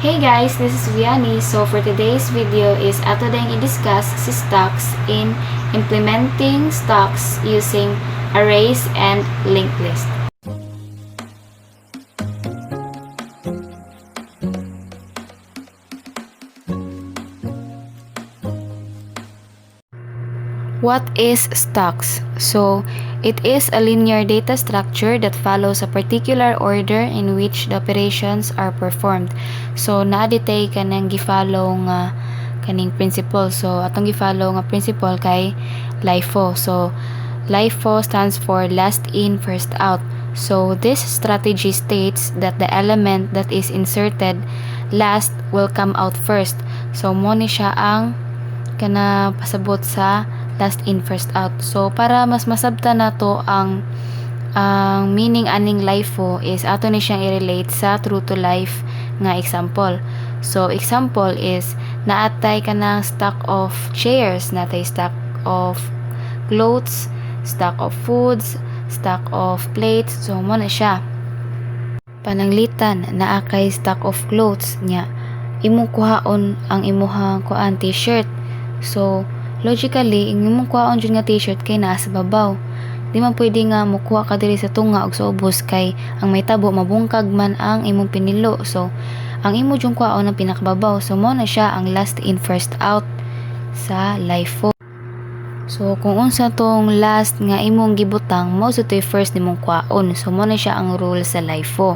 Hey guys, this is Vianney. So for today's video is ato ding i-discuss si stocks in implementing stocks using arrays and linked list. What is stocks? So, it is a linear data structure that follows a particular order in which the operations are performed. So, naaditay ka nang gifollow nga kaning principle. So, atong gifollow nga principle kay LIFO. So, LIFO stands for last in, first out. So, this strategy states that the element that is inserted last will come out first. So, mo ni siya ang kana pasabot sa last in first out. So para mas masabta nato ang meaning aning LIFO is ato ni siyang i-relate sa true to life nga example. So example is naatay ka ng stock of chairs, natay stock of clothes, stock of foods, stock of plates. So mo na siya. Pananglitan naa kay stock of clothes nya imo kuhaon ang imuhang kuan t-shirt. So logically, imong kuhaon jud nga t-shirt kay naa sa babaw. Di man pwede nga mukuha ka diri sa tunga ug sa ubos kay ang may tabo mabungkag man ang imong pinilo. So, ang imo jud kuhaon ang pinakababaw. So, mo na siya ang last in first out sa LIFO. So, kung unsa tong last nga imong gibutang, mo sa to'y first nimong kuhaon. So, mo na siya ang rule sa LIFO.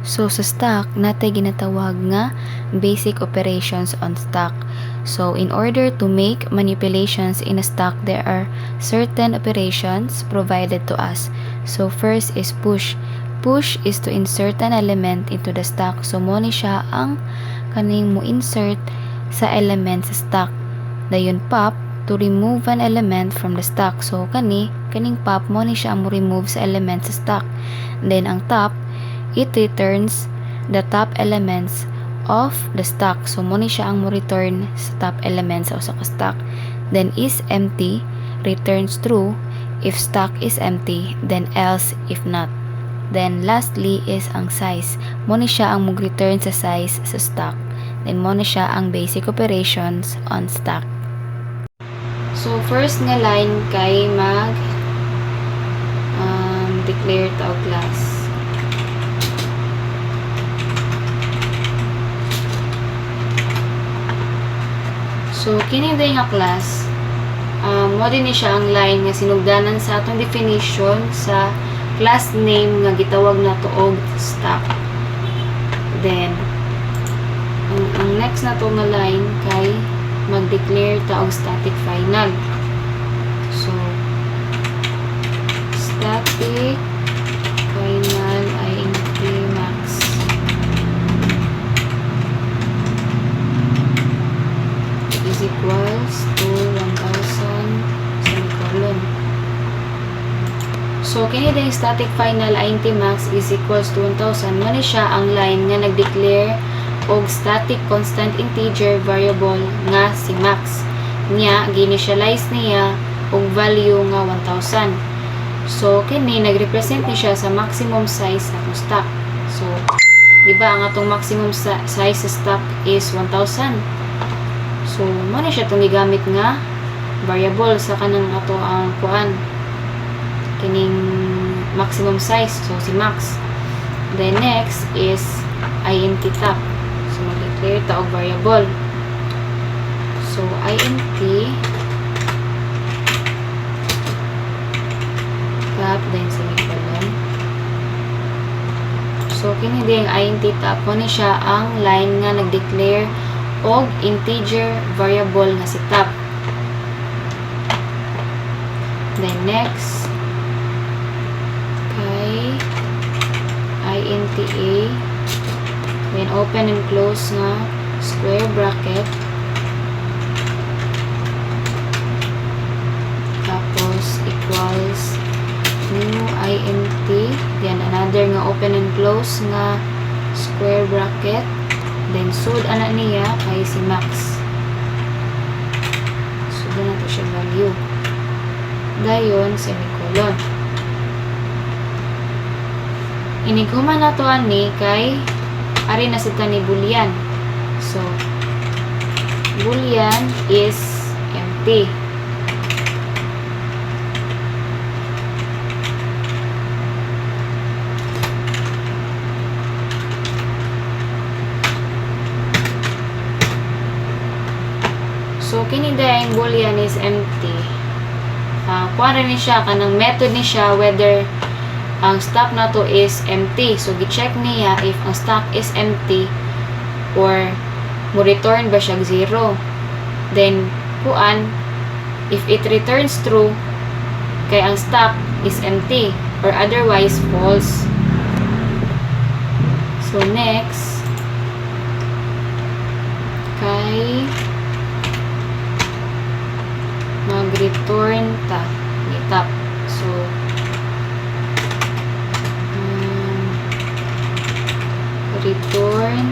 So, sa stock, natay ginatawag nga basic operations on stock. So, in order to make manipulations in a stock, there are certain operations provided to us. So, first is push. Push is to insert an element into the stock. So, mo ni siya ang kaning mo insert sa element sa stock. Dayon pop, to remove an element from the stock. So, kaning pop, mo ni siya ang mo remove sa element sa stock. Then, ang top, it returns the top elements of the stock. So, mo ni siya ang mo return sa top elements sa usa ka stock. Then, is empty, returns true if stock is empty, then else if not. Then, lastly is ang size. Mo ni siya ang mag-return sa size sa stock. Then, mo ni siya ang basic operations on stock. So, first nga line kay mag declare tao class. So, kini day nga class, mo din ni siya ang line nga sinugdanan sa atong definition sa class name nga gitawag nato og stock. Then, ang next na to nga line kay mag-declare ta og static final. So, static final int max. Is equals to 1,000 semicolon. So, kini din static final int max is equals to 1,000. Mo ni siya ang line nga nag-declare og static constant integer variable nga si max. Nya, ginitialize niya og value nga 1,000. So, kini nag-represent ni siya sa maximum size sa stock. So, di ba ang atong maximum size sa stock is 1,000. So, mo na siya itong gigamit nga variable sa kanang ato ang kuan. Kining maximum size. So, si max. Then, next is int top. So, mag-declare ta og variable. So, int top, then semicolon. So, kini din int top. Mo na siya ang line nga nag-declare og integer variable nga si top. Then next kay int a, then open and close nga square bracket, tapos equals new int, then another nga open and close nga square bracket. Then, sud ana niya kay si max. Sud na to siya value. Dayon, semicolon. Iniguman na to ani kay Ari na sa ni boolean. So, boolean is empty. So, kini dayang boolean is empty. Kuha rin siya, kanang method ni siya whether ang stock na to is empty. So, gi-check niya if ang stock is empty or mo return ba siya 0. Then, kuan, if it returns true, kay ang stock is empty or otherwise false. So, next, kay mag-return ta nitap. So, return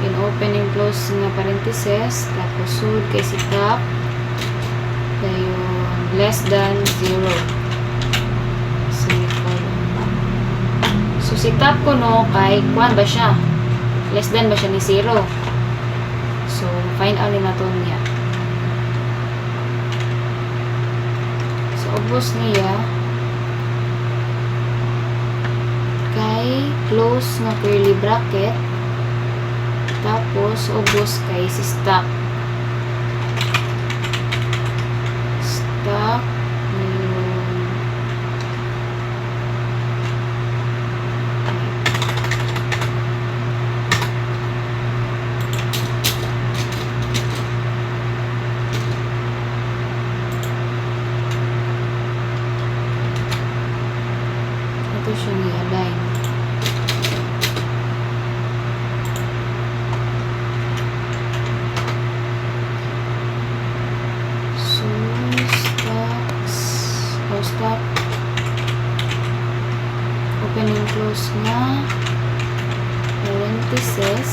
in open and close nga parentheses tapos sud kay si tap dayon less than 0 semicolon. So, si tap ko no kay kuan ba siya? Less than ba siya ni 0? So, find out na to niya. Ubos niya kay close na curly bracket tapos ubos kay si stock ito siya ni-align. So, stock open and close nga parentheses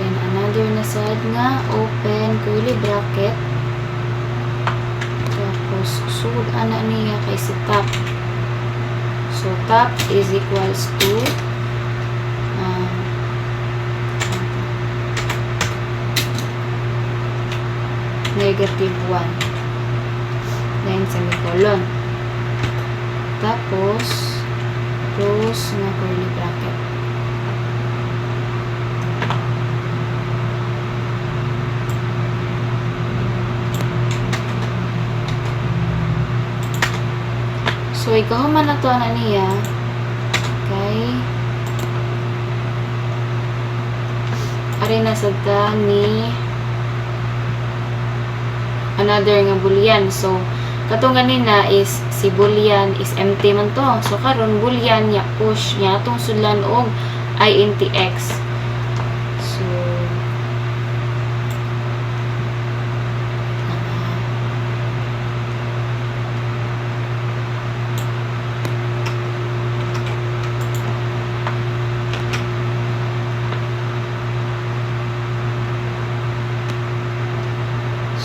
then another na side nga open curly bracket tapos sud ana niya kay si top. So, top is equals to -1 then semicolon tapos close na curly bracket. So, ikahuman na to na niya kay ari na sa ni another nga boolean. So, katong ganina is si boolean is empty man to. So, karon boolean niya push niya atong sudlan og int x. So,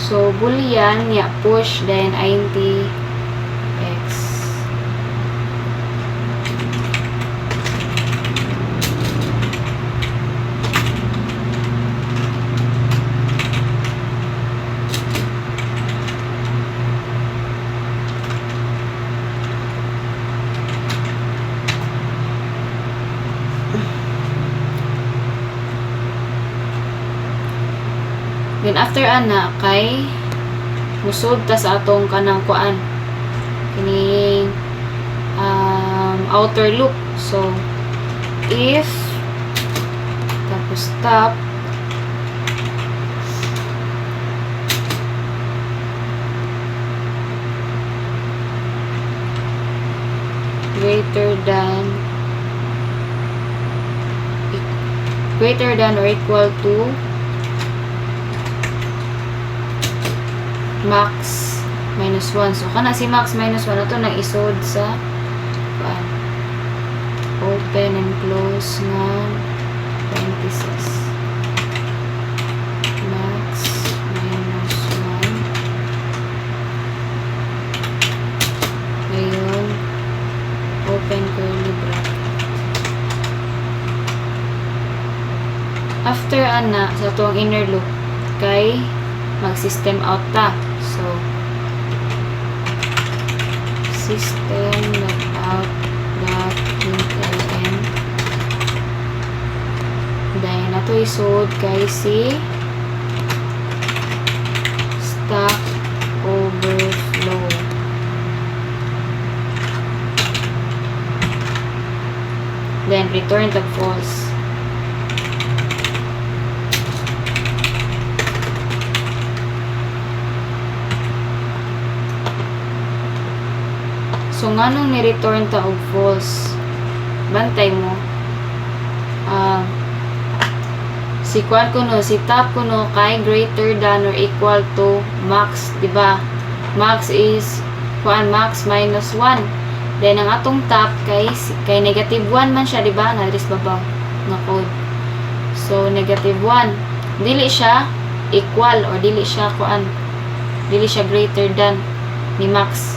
so, boolean niya push then int x. Then, after ana, kay musod ta sa atong kanang kuan. Kining outer loop. So, if tapos top greater than or equal to max minus 1. So, kana si max minus 1 ito nang isod sa open and close nga parentheses. Max minus 1. Ngayon, open curly bracket. After ana sa tuang inner loop kay mag-system out ta. So system.out .println, then nato isod kay si Stack Overflow. Then return tag false. So, nganong ni-return ta og false? Bantay mo. Si kuan kuno, si top kuno kay greater than or equal to max, di ba? Max is kuan max minus 1. Then ang atong top kay negative 1 man siya, di ba? Nadris babaw nga code. So, negative 1. Dili siya equal or dili siya kuan. Dili siya greater than ni max.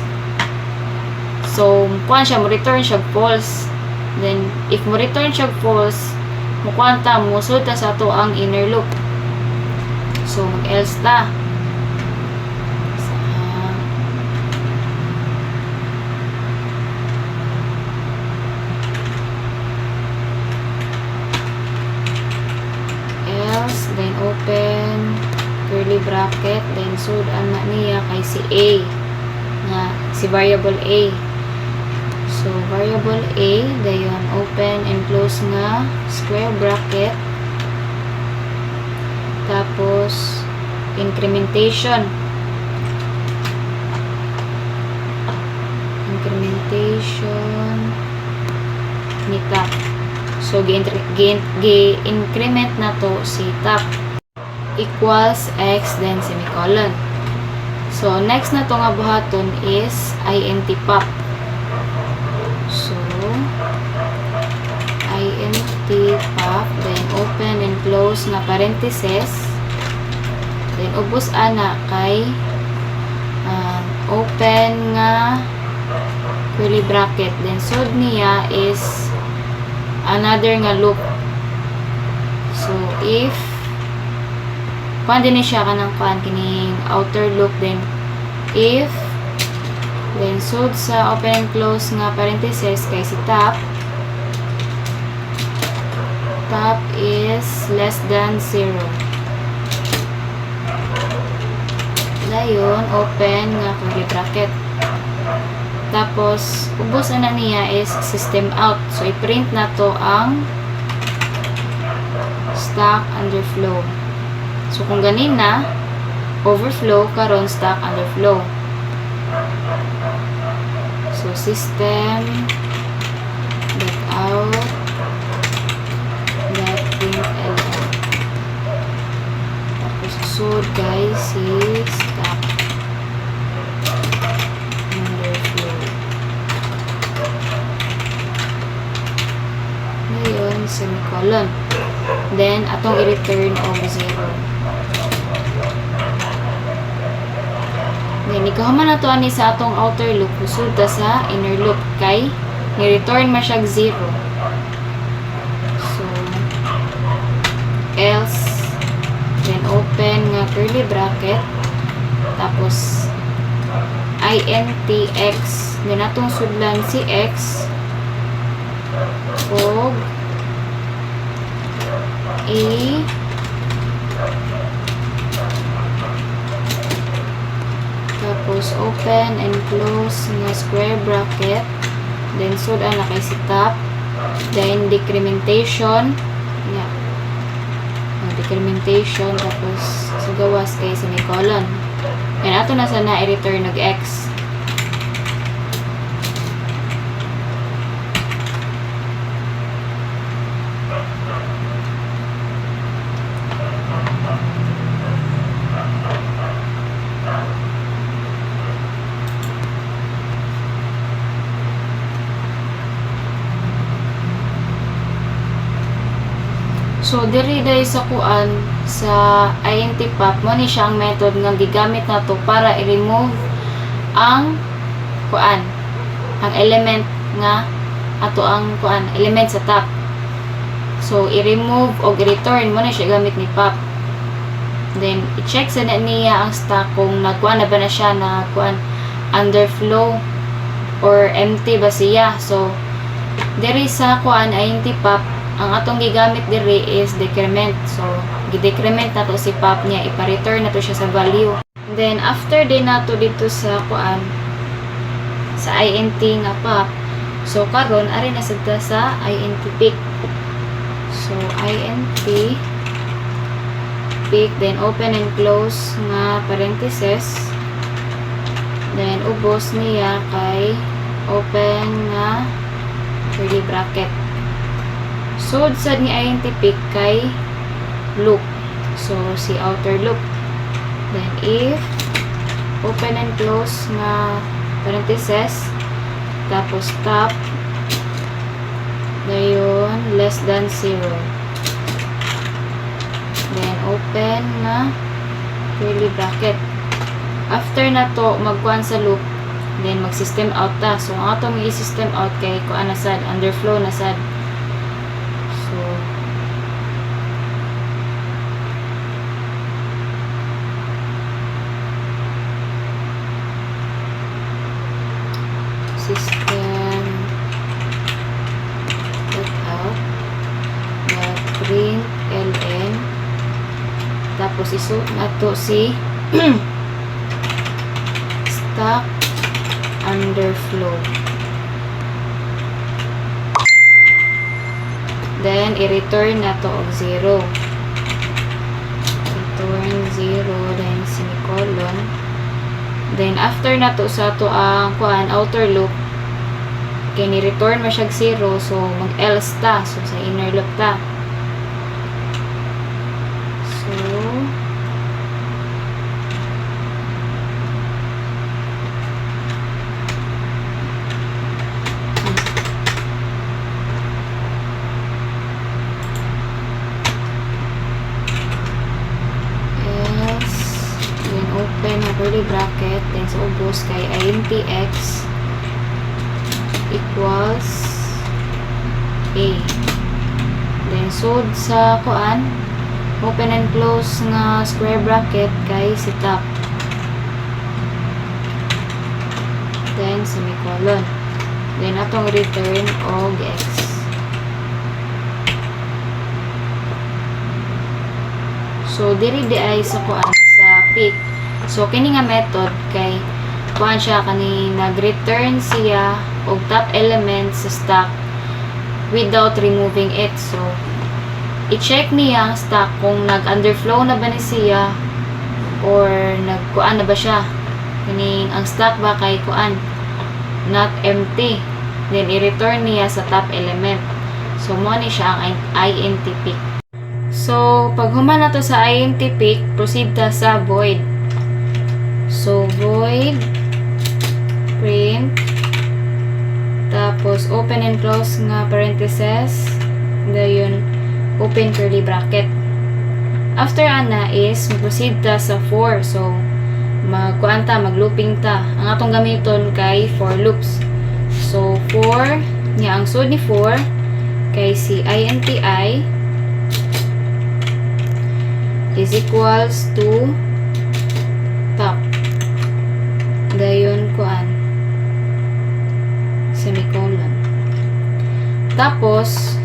So, kuan siya, mo-return siya false. Then, if mo-return siya false, mukuan ta, musod ta sa to ang inner loop. So, mag-else ta. Else, then open curly bracket, then sud ana niya kay si A, nga si variable A. So, variable A, dayon open and close nga square bracket. Tapos, incrementation. Incrementation ni top. So, gi-increment na to si top. Equals x, then semicolon. So, next na to nga buhaton is int pop. So, int pop, then open and close na parenthesis, then ubos ana kay open nga curly bracket, then sud niya is another nga loop. So, if kuan din siya kanang kuan kining outer loop, then if then sud sa open and close nga parenthesis kay si top is less than 0. Dayon open nga curly bracket. Tapos ubos na niya is system out. So i-print na to ang stack underflow. So kung ganin na overflow karon stack underflow. So, system out .println. Tapos, susod guys is stack underflow. Ngayon, semicolon. Then, atong i-return og 0. Then, ikahuman na to ani sa atong outer loop, usod ta sa inner loop kay ni-return man siya 0. So, else, then open nga curly bracket, tapos int x, then atong sudlan si x, og tapos open and close nga square bracket, then sud ana kay si top, then decrementation nga decrementation, tapos sa gawas kay semicolon, and ato na sana i-return og x. So, diri dahil sa kuan, sa int pop, mo ni siya ang method nga gigamit na to para i-remove ang kuan, ang element nga ato ang kuan, element sa top. So i-remove o i-return mo na siya gamit ni pop. Then i-check sa na niya ang stock kung nagkuan na ba na siya na kuan underflow or empty ba siya. So diri sa kuan INT pop, ang atong gigamit diri is decrement. So gi-decrement na to si pop niya, ipa-return na to siya sa value. Then after din nato dito sa kuan sa INT nga pop, so karon ari na sad ta sa INT pick. So INT pick, then open and close nga parenthesis, then ubos niya kay open nga curly bracket. Sud sad ni INT pick kay loop, so si outer loop. Then if open and close nga parenthesis, tapos top, dayon less than 0, then open na curly bracket. After na to magkuan sa loop, then mag system out ta. So ang atong i-system out kay kuan na sad, underflow na sad. So system out na print ln, tapos isuot nato si stock underflow, then i-return nato og 0, return 0, then semicolon. Then after nato sa to ang kuan outer loop, kay ni-return mo siya 0, so mag-else ta, so sa inner loop ta. So open na curly bracket, then sa ubos kay INTX equals A. Then sud sa kuan open and close nga square bracket kay si top, then semicolon, then atong return og X. So diri di ay sa kuan sa pick. So kini nga method kay kuan siya kani nag-return siya og top element sa stock without removing it. So i-check niya ang stock kung nag-underflow na ba ni siya or nagkuan na ba siya. Kini ang stock ba kay kuan not empty. Then i-return niya sa top element. So mo ni siya ang INT pick. So pag human na to sa INT pick, proceed ta sa void. So void print, tapos open and close nga parenthesis, dayon open curly bracket. After ana is proceed ta sa for. So magkuan ta, maglooping ta. Ang atong gamiton kay for loops. So for nya ang sud ni for kay si INTI is equals to top, dayon kuan semicolon. Tapos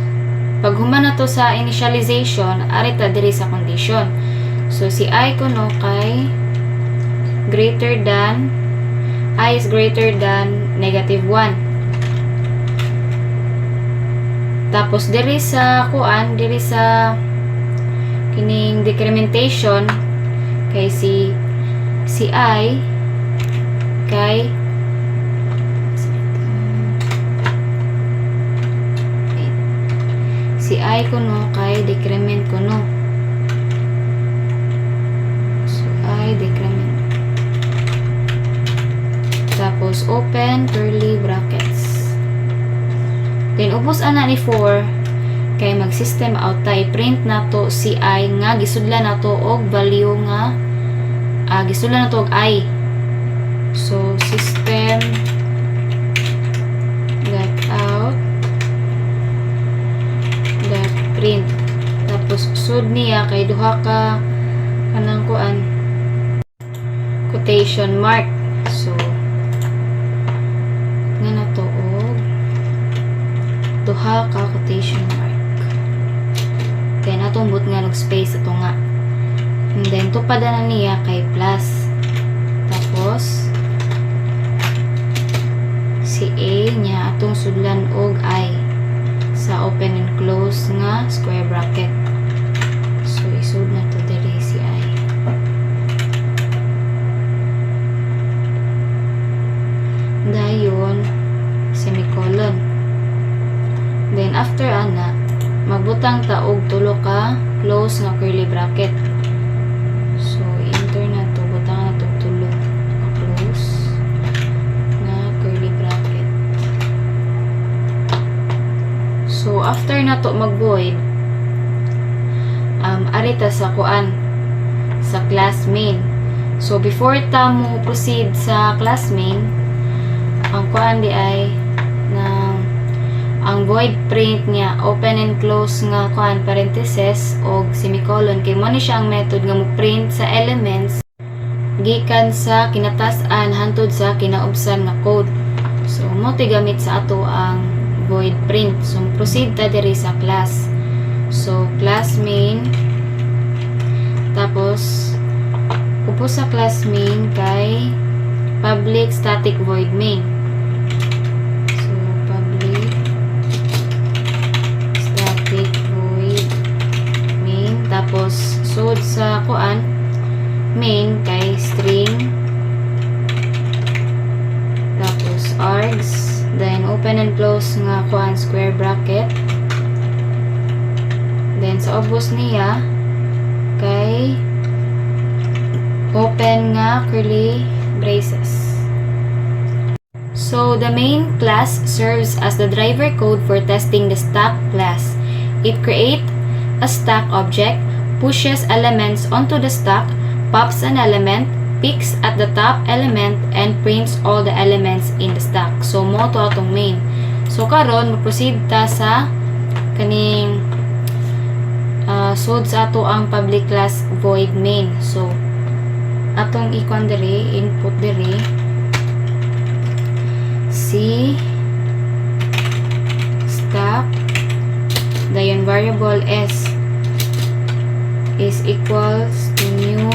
pag human na to sa initialization, ari ta diri sa condition. So si I kuno kay greater than, I is greater than -1. Tapos diri sa kuan, diri sa kining decrementation kay si I kay si I kuno kay decrement kuno. So I decrement. Tapos open curly brackets. Then ubos ana ni 4 kay mag system out ta, i-print nato si I nga gisudlan nato og value nga gisudlan nato og I. So system dot out dot print. Tapos sud niya kay duha ka kanang kuan quotation mark. So nga na to og duha ka quotation mark. Then atong but nga og space ato nga. And then tupadan na niya kay plus. Tapos si A niya atong sudlan og I sa open and close nga square bracket. So isud na to diri si I. Dayon semicolon. Then after ana magbutang ta og tulo ka close nga curly bracket. So enter na to, butang na to tulo ka close nga curly bracket. So after na to mag-void, arita sa kuan sa class main. So before ta mo proceed sa class main, ang kuan di ay ang void print niya open and close nga kuan parenthesis o semicolon kay mo ni siya ang method nga mo print sa elements gikan sa kinatas-an hantod sa kinaubsan nga code. So mo ti gamit sa ato ang void print. So proceed ta diri sa class. So class main, tapos upo sa class main kay public static void main. Tapos sud sa kuan main kay string, tapos args, then open and close nga kuan square bracket, then sa ubos niya kay open nga curly braces. So the main class serves as the driver code for testing the stack class. It creates a stack object, pushes elements onto the stack, pops an element, picks at the top element, and prints all the elements in the stack. So mo to atong main. So karon mo-proceed ta sa kaning sud sa ato ang public class void main. So atong ikon diri, input diri si stack, dayon variable s is equals to new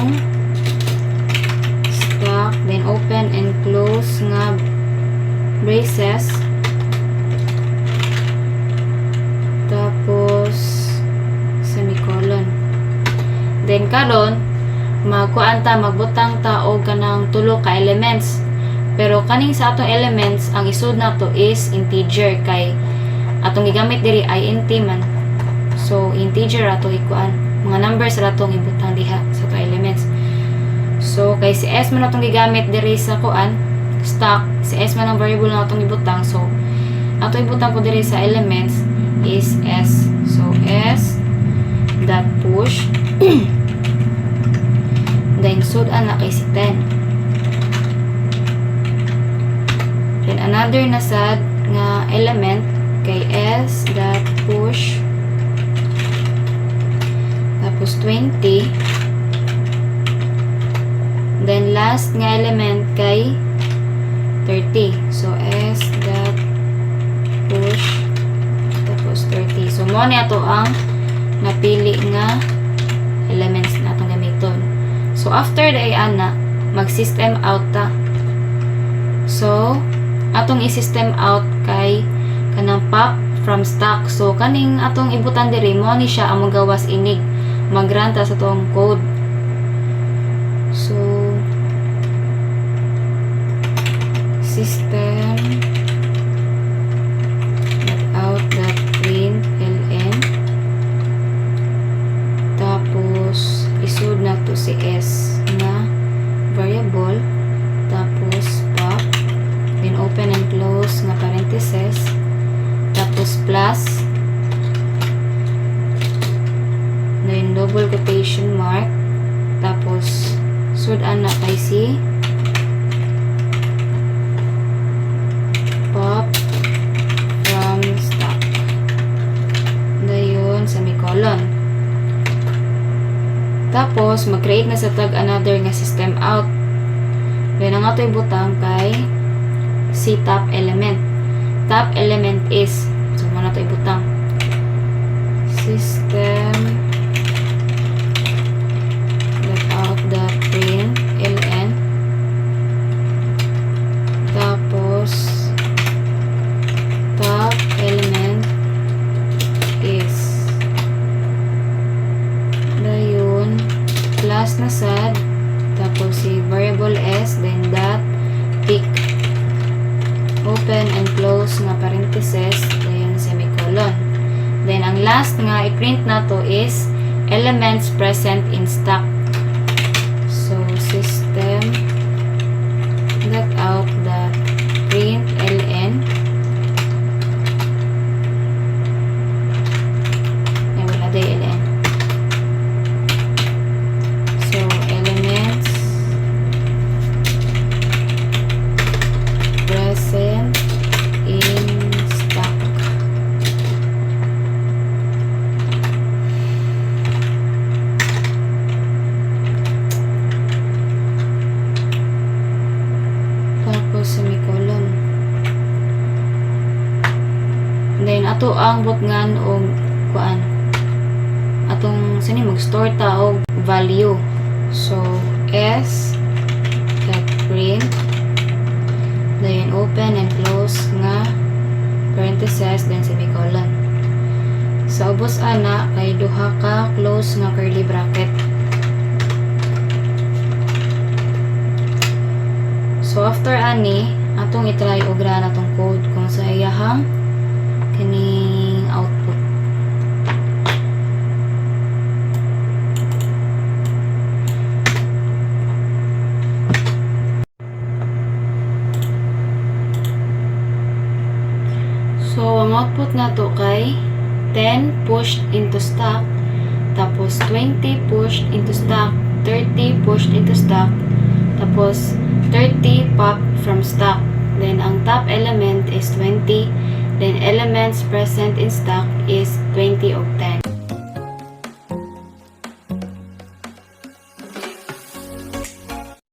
stack, then open and close nga braces, tapos semicolon. Then karon magkuan ta, magbutang ta og kanang tulo ka elements, pero kaning sa atong elements ang isud nato is integer kay atong gigamit diri ay int man. So integer ato ikuan, mga numbers ra atong ibutang diha sa atong elements. So kay si s man atong gigamit diri sa kuan stack, si s man ang variable na atong ibutang, so atong ibutang ko diri sa elements is s. So s dot push then sud ana kay si 10, then another na sad nga element kay s dot push tapos 20, then last nga element kay 30. So s dot push tapos 30. So mo ni ato ang napili nga elements na atong gamiton. So after day ana mag system out ta. So atong i-system out kay kanang pop from stack. So kaning atong ibutan diri mo ni siya ang magawas inig, mag-run ta sa tong code. So system out dot print ln, tapos isud na to si s na variable, tapos pop, then open and close nga parenthesis, tapos plus, then double quotation mark, tapos sud ana kay si pop from stack, dayon semicolon. Tapos, mag-create na sa tag another nga system out. Then, ang ato ibutang kay si top element. Top element is, so mo na ito ibutang. System let out the print ln. Tapos, top element is dayon plus na sad, tapos si variable s, then dot tick, open and close nga parenthesis, then semicolon. Then ang last nga i-print na to is elements present in stock. So system let out the print ln. Ay, wala day ln. So elements present in stock. Tapos semicolon. Then ato ang butngan og kuan. Atong sini mag-store ta og value. So s dot print, then open and close nga parenthesis, then semicolon. Sa ubos ana kay duha ka close nga curly bracket. So after ani atong i-try og ra natong code kung sa iyahang kining output. So, ang output na to kay 10 pushed into stock, tapos 20 pushed into stock, 30 pushed into stock, tapos 30 pop from stock. Then, ang top element is 20. Then, elements present in stock is 20 of 10.